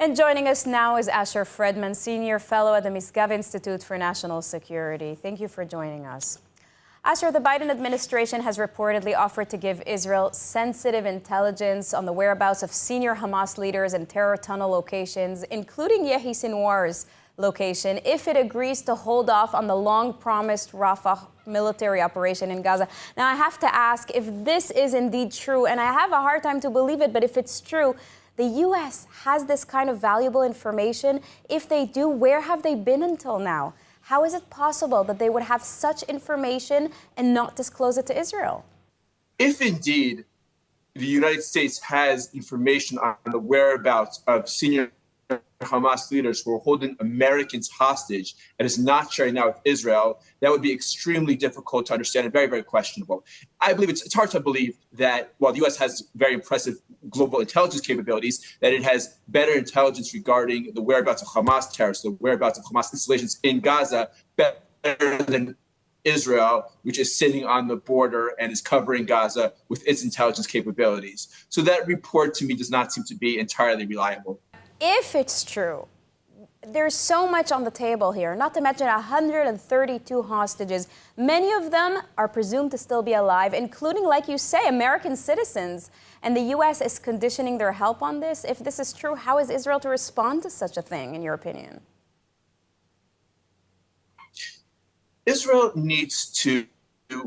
And joining us now is Asher Fredman, Senior Fellow at the Misgav Institute for National Security. Thank you for joining us. Asher, the Biden administration has reportedly offered to give Israel sensitive intelligence on the whereabouts of senior Hamas leaders and terror tunnel locations, including Yehi Sinwar's location, if it agrees to hold off on the long-promised Rafah military operation in Gaza. Now, I have to ask if this is indeed true, and I have a hard time to believe it, but if it's true, the U.S. has this kind of valuable information. If they do, where have they been until now? How is it possible that they would have such information and not disclose it to Israel? If indeed the United States has information on the whereabouts of senior Hamas leaders who are holding Americans hostage and is not sharing that with Israel, that would be extremely difficult to understand and very, very questionable. I believe it's hard to believe that while the U.S. has very impressive global intelligence capabilities, that it has better intelligence regarding the whereabouts of Hamas terrorists, the whereabouts of Hamas installations in Gaza, better than Israel, which is sitting on the border and is covering Gaza with its intelligence capabilities. So that report to me does not seem to be entirely reliable. If it's true, there's so much on the table here, not to mention 132 hostages. Many of them are presumed to still be alive, including, like you say, American citizens. And the U.S. is conditioning their help on this. If this is true, how is Israel to respond to such a thing, in your opinion? Israel needs to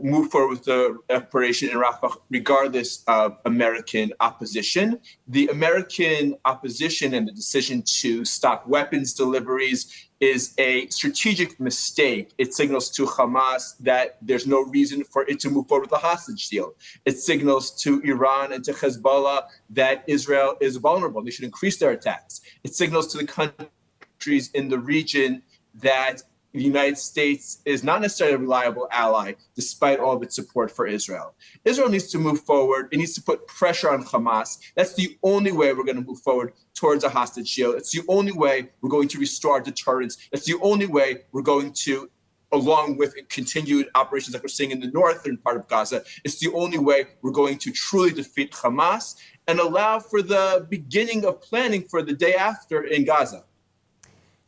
move forward with the operation in Rafah regardless of American opposition. The American opposition and the decision to stop weapons deliveries is a strategic mistake. It signals to Hamas that there's no reason for it to move forward with a hostage deal. It signals to Iran and to Hezbollah that Israel is vulnerable. They should increase their attacks. It signals to the countries in the region that the United States is not necessarily a reliable ally, despite all of its support for Israel. Israel needs to move forward. It needs to put pressure on Hamas. That's the only way we're going to move forward towards a hostage deal. It's the only way we're going to restore deterrence. That's the only way we're going to, along with continued operations like we're seeing in the northern part of Gaza, it's the only way we're going to truly defeat Hamas and allow for the beginning of planning for the day after in Gaza.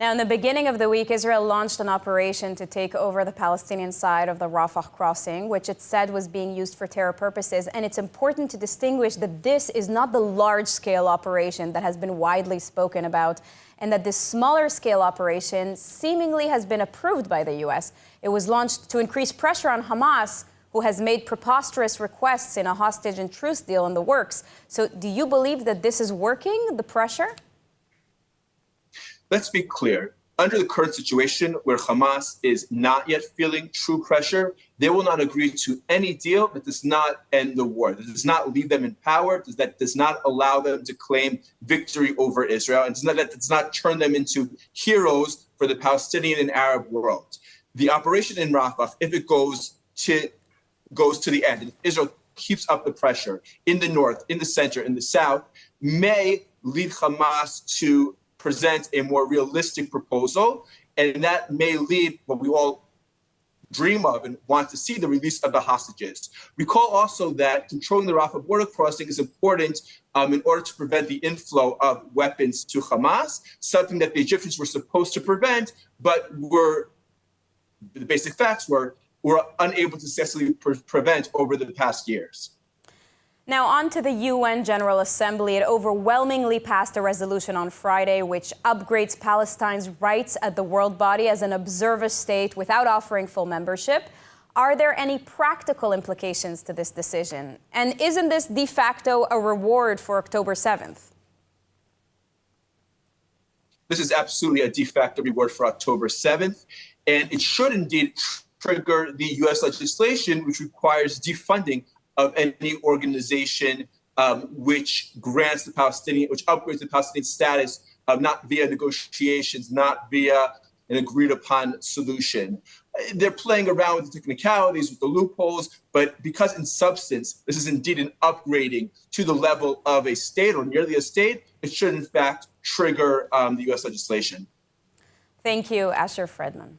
Now, in the beginning of the week, Israel launched an operation to take over the Palestinian side of the Rafah crossing, which it said was being used for terror purposes. And it's important to distinguish that this is not the large-scale operation that has been widely spoken about, and that this smaller-scale operation seemingly has been approved by the U.S. It was launched to increase pressure on Hamas, who has made preposterous requests in a hostage and truce deal in the works. So do you believe that this is working, the pressure? Let's be clear. Under the current situation where Hamas is not yet feeling true pressure, they will not agree to any deal that does not end the war, that does not leave them in power, that does not allow them to claim victory over Israel, and that does not turn them into heroes for the Palestinian and Arab world. The operation in Rafah, if it goes to the end, and if Israel keeps up the pressure in the north, in the center, in the south, may lead Hamas to present a more realistic proposal, and that may lead what we all dream of and want to see, the release of the hostages. Recall also that controlling the Rafah border crossing is important in order to prevent the inflow of weapons to Hamas, something that the Egyptians were supposed to prevent, but the basic facts were unable to successfully prevent over the past years. Now, on to the UN General Assembly. It overwhelmingly passed a resolution on Friday which upgrades Palestine's rights at the world body as an observer state without offering full membership. Are there any practical implications to this decision? And isn't this de facto a reward for October 7th? This is absolutely a de facto reward for October 7th, and it should indeed trigger the U.S. legislation, which requires defunding of any organization which grants the Palestinian, which upgrades the Palestinian status, not via negotiations, not via an agreed upon solution. They're playing around with the technicalities, with the loopholes, but because in substance, this is indeed an upgrading to the level of a state or nearly a state, it should in fact trigger the U.S. legislation. Thank you, Asher Fredman.